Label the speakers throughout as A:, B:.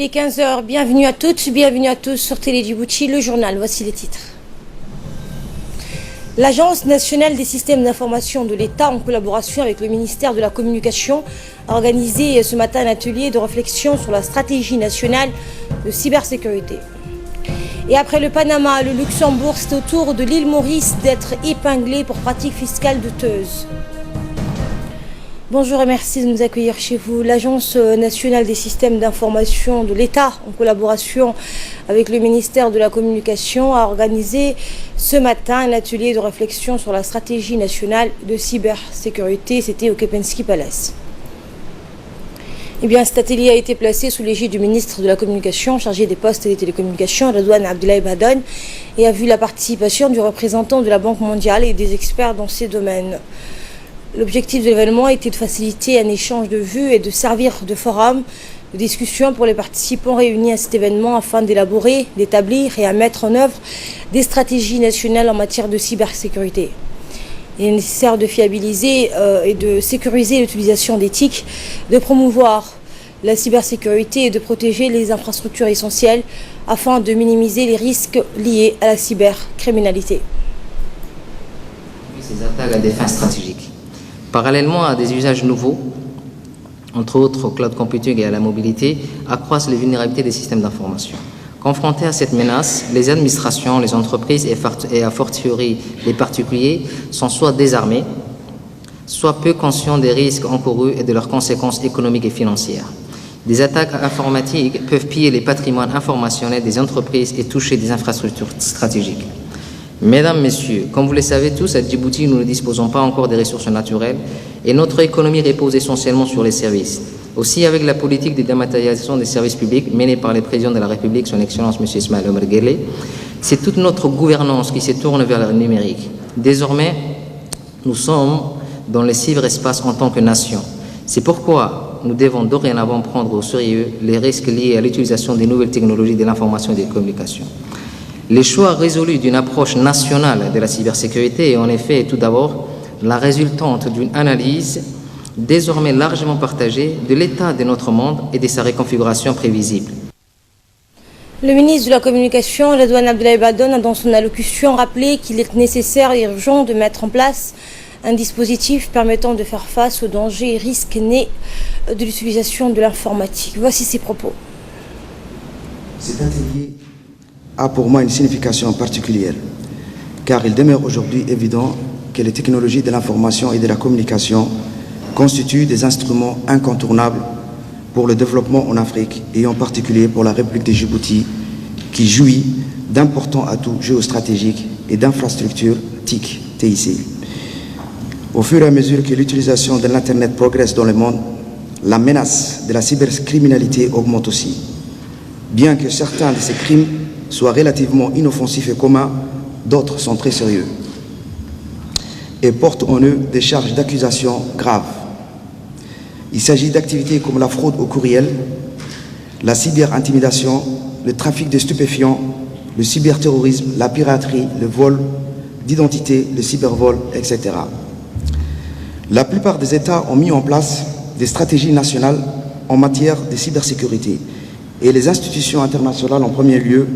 A: Il est 15 h, bienvenue à toutes, bienvenue à tous sur Télé Djibouti, le journal, voici les titres. L'Agence nationale des systèmes d'information de l'État, en collaboration avec le ministère de la Communication, a organisé ce matin un atelier de réflexion sur la stratégie nationale de cybersécurité. Et après le Panama, le Luxembourg, c'est au tour de l'île Maurice d'être épinglé pour pratiques fiscales douteuses. Bonjour et merci de nous accueillir chez vous. L'Agence nationale des systèmes d'information de l'État, en collaboration avec le ministère de la Communication, a organisé ce matin un atelier de réflexion sur la stratégie nationale de cybersécurité. C'était au Kempinski Palace. Eh bien, cet atelier a été placé sous l'égide du ministre de la Communication, chargé des postes et des télécommunications, Redouane Abdoulaye Badone, et a vu la participation du représentant de la Banque mondiale et des experts dans ces domaines. L'objectif de l'événement était de faciliter un échange de vues et de servir de forum de discussion pour les participants réunis à cet événement afin d'élaborer, d'établir et à mettre en œuvre des stratégies nationales en matière de cybersécurité. Il est nécessaire de fiabiliser et de sécuriser l'utilisation d'éthiques, de promouvoir la cybersécurité et de protéger les infrastructures essentielles afin de minimiser les risques liés à la cybercriminalité.
B: Ces attaques à des fins stratégiques. Parallèlement à des usages nouveaux, entre autres au cloud computing et à la mobilité, accroissent les vulnérabilités des systèmes d'information. Confrontés à cette menace, les administrations, les entreprises et a fortiori les particuliers sont soit désarmés, soit peu conscients des risques encourus et de leurs conséquences économiques et financières. Des attaques informatiques peuvent piller les patrimoines informationnels des entreprises et toucher des infrastructures stratégiques. Mesdames, Messieurs, comme vous le savez tous, à Djibouti, nous ne disposons pas encore des ressources naturelles et notre économie repose essentiellement sur les services. Aussi, avec la politique de dématérialisation des services publics menée par le président de la République, son Excellence M. Ismaël Omar Guelleh, c'est toute notre gouvernance qui se tourne vers le numérique. Désormais, nous sommes dans le cyberespace en tant que nation. C'est pourquoi nous devons dorénavant prendre au sérieux les risques liés à l'utilisation des nouvelles technologies de l'information et des communications. Les choix résolus d'une approche nationale de la cybersécurité est en effet tout d'abord la résultante d'une analyse désormais largement partagée de l'état de notre monde et de sa reconfiguration prévisible.
A: Le ministre de la Communication, Redouane Abdoulaye Badone, a dans son allocution rappelé qu'il est nécessaire et urgent de mettre en place un dispositif permettant de faire face aux dangers et risques nés de l'utilisation de l'informatique. Voici ses propos.
C: Cet atelier a pour moi une signification particulière, car il demeure aujourd'hui évident que les technologies de l'information et de la communication constituent des instruments incontournables pour le développement en Afrique et en particulier pour la République de Djibouti, qui jouit d'importants atouts géostratégiques et d'infrastructures TIC. Au fur et à mesure que l'utilisation de l'Internet progresse dans le monde, la menace de la cybercriminalité augmente aussi. Bien que certains de ces crimes soient relativement inoffensifs et communs, d'autres sont très sérieux et portent en eux des charges d'accusation graves. Il s'agit d'activités comme la fraude au courriel, la cyberintimidation, le trafic de stupéfiants, le cyberterrorisme, la piraterie, le vol d'identité, le cybervol, etc. La plupart des États ont mis en place des stratégies nationales en matière de cybersécurité et les institutions internationales en premier lieu,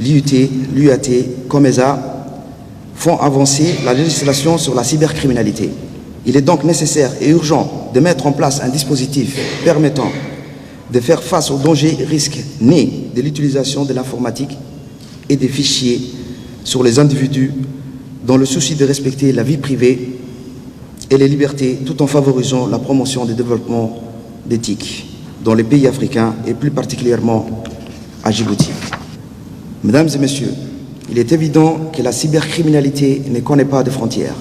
C: l'IUT, l'UAT, COMESA, font avancer la législation sur la cybercriminalité. Il est donc nécessaire et urgent de mettre en place un dispositif permettant de faire face aux dangers et risques nés de l'utilisation de l'informatique et des fichiers sur les individus dans le souci de respecter la vie privée et les libertés tout en favorisant la promotion des développements d'éthique dans les pays africains et plus particulièrement à Djibouti. Mesdames et messieurs, il est évident que la cybercriminalité ne connaît pas de frontières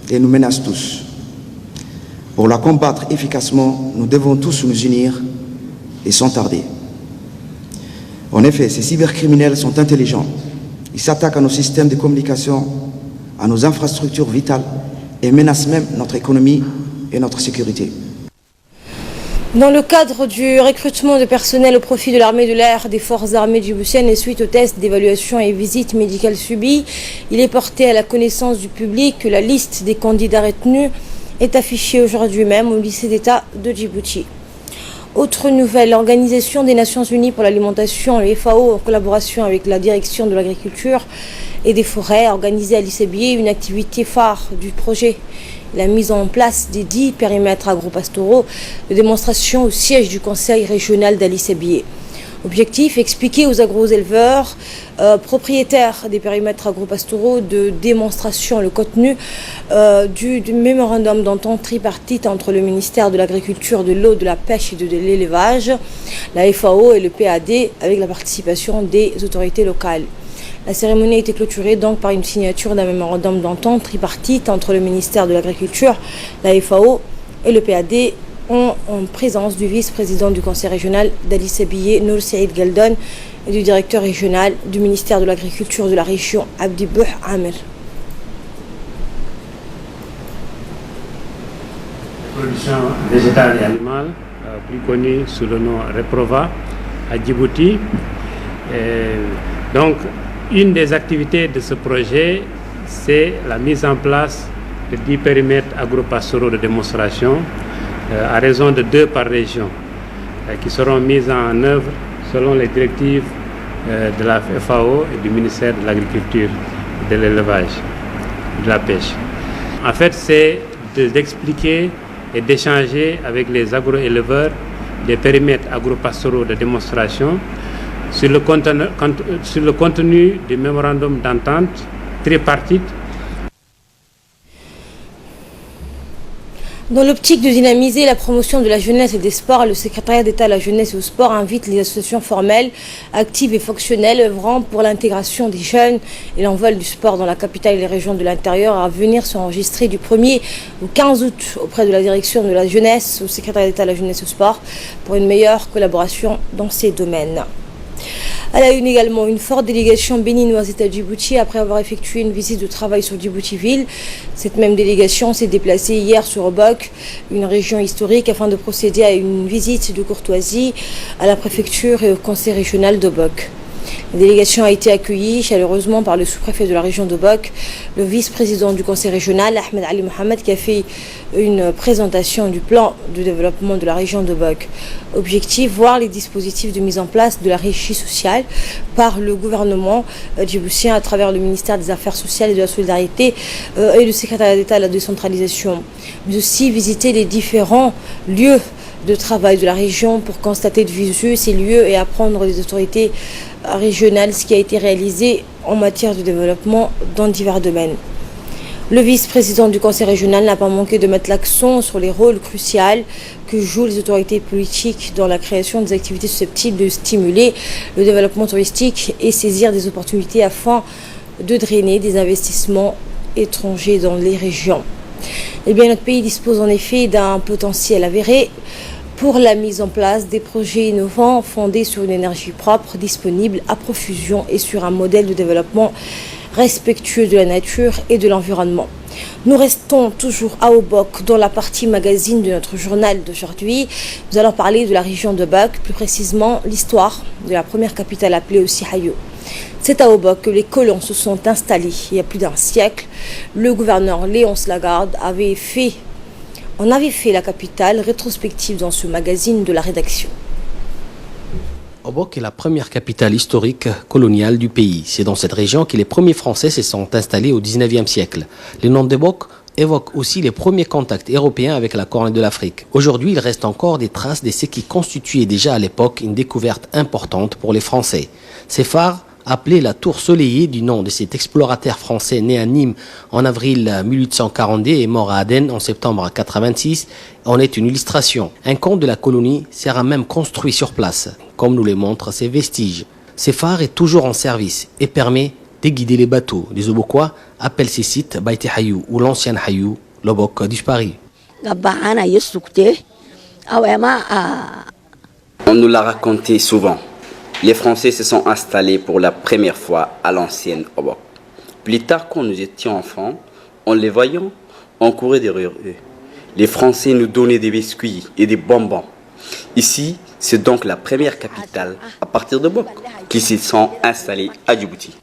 C: et nous menace tous. Pour la combattre efficacement, nous devons tous nous unir et sans tarder. En effet, ces cybercriminels sont intelligents. Ils s'attaquent à nos systèmes de communication, à nos infrastructures vitales et menacent même notre économie et notre sécurité.
A: Dans le cadre du recrutement de personnel au profit de l'armée de l'air des forces armées djiboutiennes et suite aux tests d'évaluation et visites médicales subies, il est porté à la connaissance du public que la liste des candidats retenus est affichée aujourd'hui même au lycée d'État de Djibouti. Autre nouvelle, l'Organisation des Nations Unies pour l'alimentation, le FAO, en collaboration avec la direction de l'agriculture et des forêts, a organisé à l'Issabillé une activité phare du projet. La mise en place des 10 périmètres agro-pastoraux de démonstration au siège du conseil régional d'Ali-Sabillé. Objectif, expliquer aux agro-éleveurs propriétaires des périmètres agro-pastoraux de démonstration le contenu du mémorandum d'entente tripartite entre le ministère de l'Agriculture, de l'eau, de la pêche et de l'élevage, la FAO et le PAD avec la participation des autorités locales. La cérémonie a été clôturée donc par une signature d'un mémorandum d'entente tripartite entre le ministère de l'Agriculture, la FAO et le PAD en présence du vice-président du conseil régional d'Ali-Sabillé, Nour Saïd Galdon, et du directeur régional du ministère de l'Agriculture de la région, Abdi Bouh Amir.
D: La production végétale et animale, plus connue sous le nom Reprova, à Djibouti. Donc, une des activités de ce projet, c'est la mise en place de 10 périmètres agro-pastoraux de démonstration à raison de 2 par région, qui seront mises en œuvre selon les directives de la FAO et du ministère de l'Agriculture, de l'élevage, de la pêche. En fait, c'est d'expliquer et d'échanger avec les agro-éleveurs des périmètres agro-pastoraux de démonstration sur le contenu du mémorandum d'entente tripartite.
A: Dans l'optique de dynamiser la promotion de la jeunesse et des sports, le secrétariat d'État à la jeunesse et au sport invite les associations formelles, actives et fonctionnelles œuvrant pour l'intégration des jeunes et l'envol du sport dans la capitale et les régions de l'intérieur à venir s'enregistrer du 1er au 15 août auprès de la direction de la jeunesse au secrétariat d'État à la jeunesse et au sport pour une meilleure collaboration dans ces domaines. Elle a eu également une forte délégation béninoise à Djibouti après avoir effectué une visite de travail sur Djibouti-Ville. Cette même délégation s'est déplacée hier sur Obok, une région historique, afin de procéder à une visite de courtoisie à la préfecture et au conseil régional d'Obok. La délégation a été accueillie chaleureusement par le sous-préfet de la région d'Obok, le vice-président du conseil régional, Ahmed Ali Mohamed, qui a fait une présentation du plan de développement de la région d'Obok. Objectif, voir les dispositifs de mise en place de la régie sociale par le gouvernement djiboutien à travers le ministère des Affaires sociales et de la Solidarité et le secrétariat d'État à la décentralisation. Mais aussi visiter les différents lieux de travail de la région pour constater de visu ces lieux et apprendre des autorités régionales ce qui a été réalisé en matière de développement dans divers domaines. Le vice-président du conseil régional n'a pas manqué de mettre l'accent sur les rôles cruciaux que jouent les autorités politiques dans la création des activités susceptibles de stimuler le développement touristique et saisir des opportunités afin de drainer des investissements étrangers dans les régions. Eh bien, notre pays dispose en effet d'un potentiel avéré pour la mise en place des projets innovants fondés sur une énergie propre, disponible à profusion et sur un modèle de développement respectueux de la nature et de l'environnement. Nous restons toujours à Obok dans la partie magazine de notre journal d'aujourd'hui. Nous allons parler de la région d'Obok, plus précisément l'histoire de la première capitale appelée aussi Hayo. C'est à Obok que les colons se sont installés il y a plus d'un siècle. Le gouverneur Léonce Lagarde avait fait la capitale rétrospective dans ce magazine de la rédaction.
E: Obok est la première capitale historique coloniale du pays. C'est dans cette région que les premiers Français se sont installés au XIXe siècle. Le nom d'Obok évoque aussi les premiers contacts européens avec la Corne de l'Afrique. Aujourd'hui, il reste encore des traces de ce qui constituait déjà à l'époque une découverte importante pour les Français. Ces phares, appelé la Tour Soleillée du nom de cet explorateur français né à Nîmes en avril 1842 et mort à Aden en septembre 1886, en est une illustration. Un comte de la colonie sera même construit sur place, comme nous le montrent ces vestiges. Ce phare est toujours en service et permet de guider les bateaux. Les Obokois appellent ces sites Baïti Hayou ou l'ancien Hayou, l'Obok du Paris.
F: On nous l'a raconté souvent. Les Français se sont installés pour la première fois à l'ancienne Obok. Plus tard, quand nous étions enfants, en les voyant, on courait derrière eux. Les Français nous donnaient des biscuits et des bonbons. Ici, c'est donc la première capitale à partir de Obok qui se sont installés à Djibouti.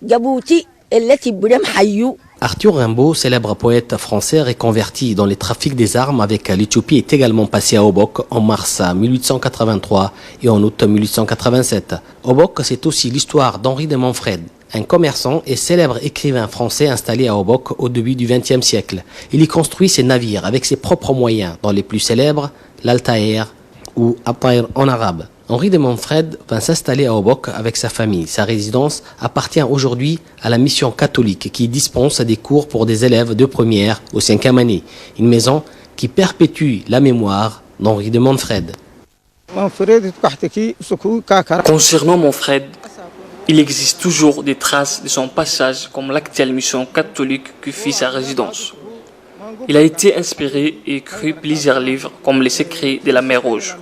E: Arthur Rimbaud, célèbre poète français reconverti dans les trafics des armes avec l'Éthiopie, est également passé à Obok en mars 1883 et en août 1887. Obok, c'est aussi l'histoire d'Henri de Montfred, un commerçant et célèbre écrivain français installé à Obok au début du XXe siècle. Il y construit ses navires avec ses propres moyens, dont les plus célèbres, l'Altaïr ou Ataïr en arabe. Henri de Montfred va s'installer à Obok avec sa famille. Sa résidence appartient aujourd'hui à la mission catholique qui dispense des cours pour des élèves de première au 5e année. Une maison qui perpétue la mémoire d'Henri de Montfred.
G: Concernant Montfred, il existe toujours des traces de son passage comme l'actuelle mission catholique qui fit sa résidence. Il a été inspiré et écrit plusieurs livres comme Les Secrets de la mer Rouge.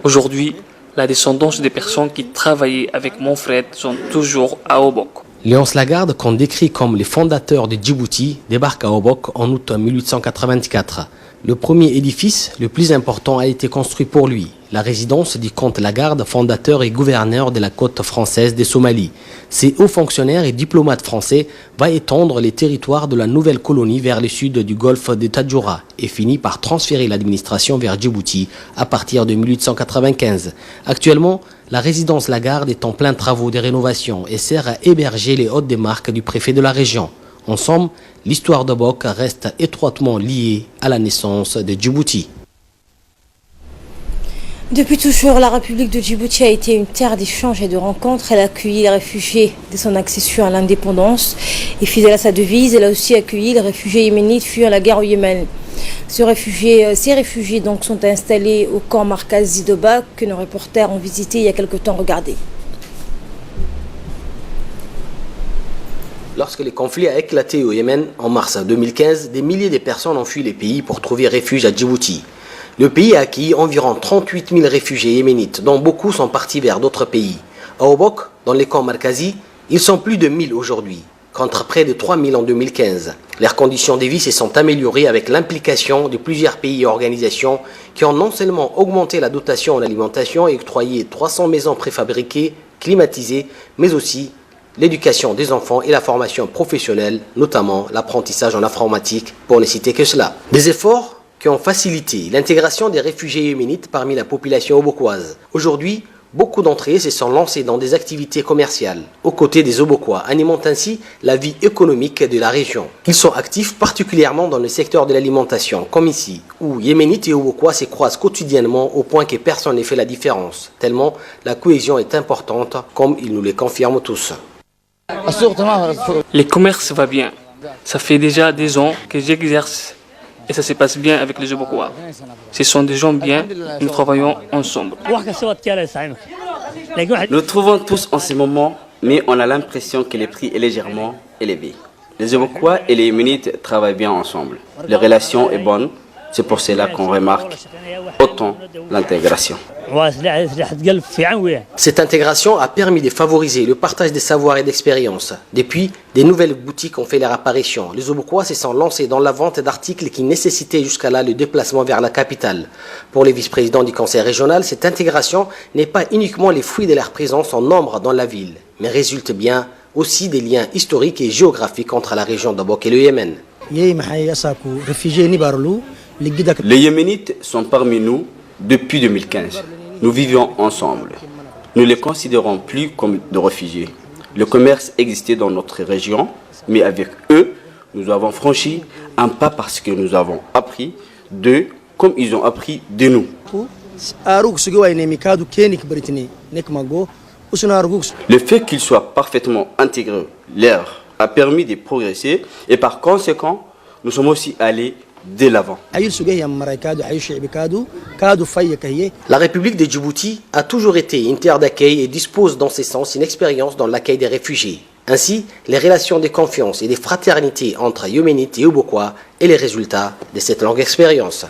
G: Aujourd'hui, la descendance des personnes qui travaillaient avec Montfred sont toujours à Obok.
E: Léonce Lagarde, qu'on décrit comme les fondateurs de Djibouti, débarque à Obok en août 1884. Le premier édifice, le plus important, a été construit pour lui. La résidence du comte Lagarde, fondateur et gouverneur de la côte française des Somalies. Ces hauts fonctionnaires et diplomates français vont étendre les territoires de la nouvelle colonie vers le sud du golfe de Tadjoura et finit par transférer l'administration vers Djibouti à partir de 1895. Actuellement, la résidence Lagarde est en plein travaux de rénovation et sert à héberger les hôtes des marques du préfet de la région. En somme, l'histoire d'Obok reste étroitement liée à la naissance de Djibouti.
A: Depuis toujours, la République de Djibouti a été une terre d'échange et de rencontres. Elle a accueilli les réfugiés dès son accession à l'indépendance. Et fidèle à sa devise, elle a aussi accueilli les réfugiés yéménites fuyant la guerre au Yémen. Ces réfugiés donc sont installés au camp Markazi d'Obok que nos reporters ont visité il y a quelque temps. Regardez.
E: Lorsque le conflit a éclaté au Yémen en mars 2015, des milliers de personnes ont fui les pays pour trouver refuge à Djibouti. Le pays a accueilli environ 38 000 réfugiés yéménites, dont beaucoup sont partis vers d'autres pays. À Obok, dans les camps Markazi, ils sont plus de 1000 aujourd'hui, contre près de 3000 en 2015. Leurs conditions de vie se sont améliorées avec l'implication de plusieurs pays et organisations qui ont non seulement augmenté la dotation en alimentation et octroyé 300 maisons préfabriquées, climatisées, mais aussi l'éducation des enfants et la formation professionnelle, notamment l'apprentissage en informatique, pour ne citer que cela. Des efforts qui ont facilité l'intégration des réfugiés yéménites parmi la population obokoise. Aujourd'hui, beaucoup d'entre eux se sont lancés dans des activités commerciales, aux côtés des Obokois, animant ainsi la vie économique de la région. Ils sont actifs particulièrement dans le secteur de l'alimentation, comme ici, où Yéménites et Obokois se croisent quotidiennement au point que personne ne fait la différence, tellement la cohésion est importante, comme ils nous le confirment tous.
G: Les commerces va bien. Ça fait déjà des ans que j'exerce et ça se passe bien avec les Obokois. Ce sont des gens bien, nous travaillons ensemble.
F: Nous trouvons tous en ce moment, mais on a l'impression que le prix est légèrement élevé. Les Obokois et les Yéménites travaillent bien ensemble. La relation est bonne, c'est pour cela qu'on remarque autant l'intégration.
E: Cette intégration a permis de favoriser le partage des savoirs et d'expériences. Depuis, des nouvelles boutiques ont fait leur apparition. Les Obokois se sont lancés dans la vente d'articles qui nécessitaient jusqu'à là le déplacement vers la capitale. Pour les vice-présidents du conseil régional, cette intégration n'est pas uniquement les fruits de leur présence en nombre dans la ville, mais résulte bien aussi des liens historiques et géographiques entre la région d'Obok et le Yémen.
F: Les Yéménites sont parmi nous depuis 2015. Nous vivons ensemble. Nous ne les considérons plus comme des réfugiés. Le commerce existait dans notre région, mais avec eux, nous avons franchi un pas parce que nous avons appris d'eux comme ils ont appris de nous. Le fait qu'ils soient parfaitement intégrés leur a permis de progresser et par conséquent, nous sommes aussi allés de l'avant.
E: La République de Djibouti a toujours été une terre d'accueil et dispose dans ce sens une expérience dans l'accueil des réfugiés. Ainsi, les relations de confiance et de fraternité entre Yéménites et Obokois est le résultat de cette longue expérience.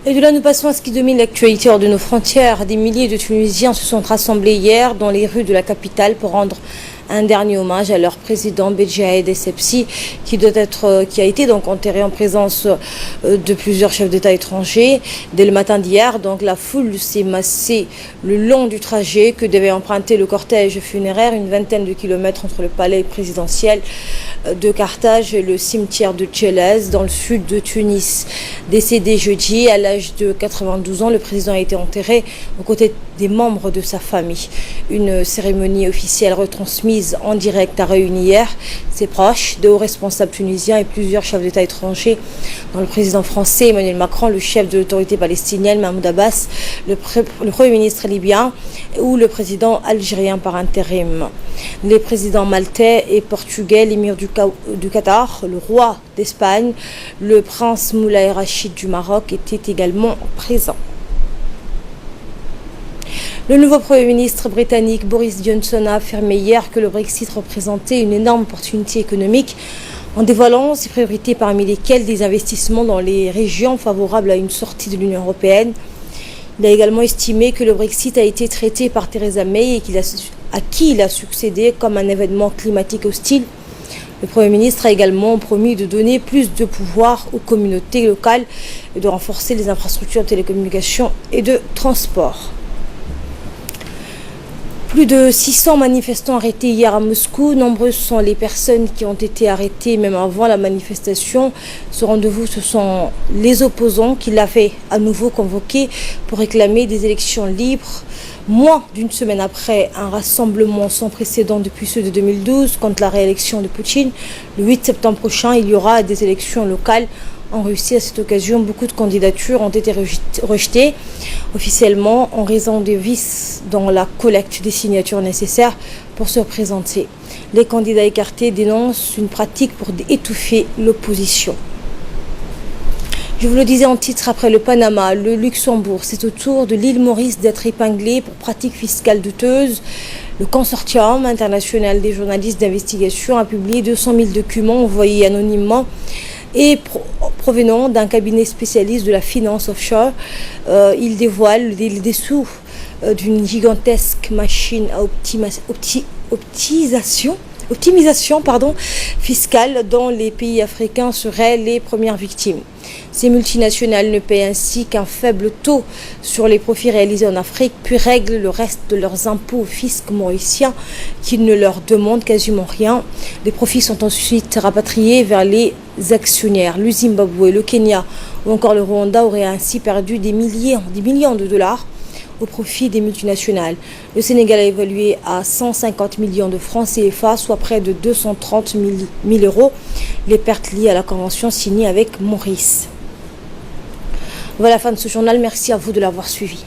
A: Et de là, nous passons à ce qui domine l'actualité hors de nos frontières. Des milliers de Tunisiens se sont rassemblés hier dans les rues de la capitale pour rendre Un dernier hommage à leur président Bejaïed Essebsi qui a été donc enterré en présence de plusieurs chefs d'État étrangers. Dès le matin d'hier, donc la foule s'est massée le long du trajet que devait emprunter le cortège funéraire, une vingtaine de kilomètres entre le palais présidentiel de Carthage et le cimetière de Djelez dans le sud de Tunis. Décédé jeudi à l'âge de 92 ans, le président a été enterré aux côtés des membres de sa famille. Une cérémonie officielle retransmise en direct a réuni hier ses proches, de hauts responsables tunisiens et plusieurs chefs d'État étrangers, dont le président français Emmanuel Macron, le chef de l'autorité palestinienne Mahmoud Abbas, le Premier ministre libyen ou le président algérien par intérim. Les présidents maltais et portugais, l'émir du Qatar, le roi d'Espagne, le prince Moulay Rachid du Maroc étaient également présents. Le nouveau Premier ministre britannique Boris Johnson a affirmé hier que le Brexit représentait une énorme opportunité économique en dévoilant ses priorités parmi lesquelles des investissements dans les régions favorables à une sortie de l'Union européenne. Il a également estimé que le Brexit a été traité par Theresa May et à qui il a succédé comme un événement climatique hostile. Le Premier ministre a également promis de donner plus de pouvoir aux communautés locales et de renforcer les infrastructures de télécommunications et de transport. Plus de 600 manifestants arrêtés hier à Moscou. Nombreuses sont les personnes qui ont été arrêtées même avant la manifestation. Ce rendez-vous, ce sont les opposants qui l'avaient à nouveau convoqué pour réclamer des élections libres. Moins d'une semaine après un rassemblement sans précédent depuis ceux de 2012 contre la réélection de Poutine, le 8 septembre prochain, il y aura des élections locales en Russie. À cette occasion, beaucoup de candidatures ont été rejetées officiellement en raison des vices dans la collecte des signatures nécessaires pour se représenter. Les candidats écartés dénoncent une pratique pour étouffer l'opposition. Je vous le disais en titre, après le Panama, le Luxembourg, c'est au tour de l'île Maurice d'être épinglé pour pratiques fiscales douteuses. Le consortium international des journalistes d'investigation a publié 200 000 documents envoyés anonymement et provenant d'un cabinet spécialiste de la finance offshore. Il dévoile les dessous d'une gigantesque machine à optimisation fiscale dont les pays africains seraient les premières victimes. Ces multinationales ne paient ainsi qu'un faible taux sur les profits réalisés en Afrique, puis règlent le reste de leurs impôts au fisc mauricien qui ne leur demande quasiment rien. Les profits sont ensuite rapatriés vers les actionnaires. Le Zimbabwe, le Kenya ou encore le Rwanda auraient ainsi perdu des millions de dollars au profit des multinationales. Le Sénégal a évalué à 150 millions de francs CFA, soit près de 230 000 euros, les pertes liées à la convention signée avec Maurice. Voilà la fin de ce journal. Merci à vous de l'avoir suivi.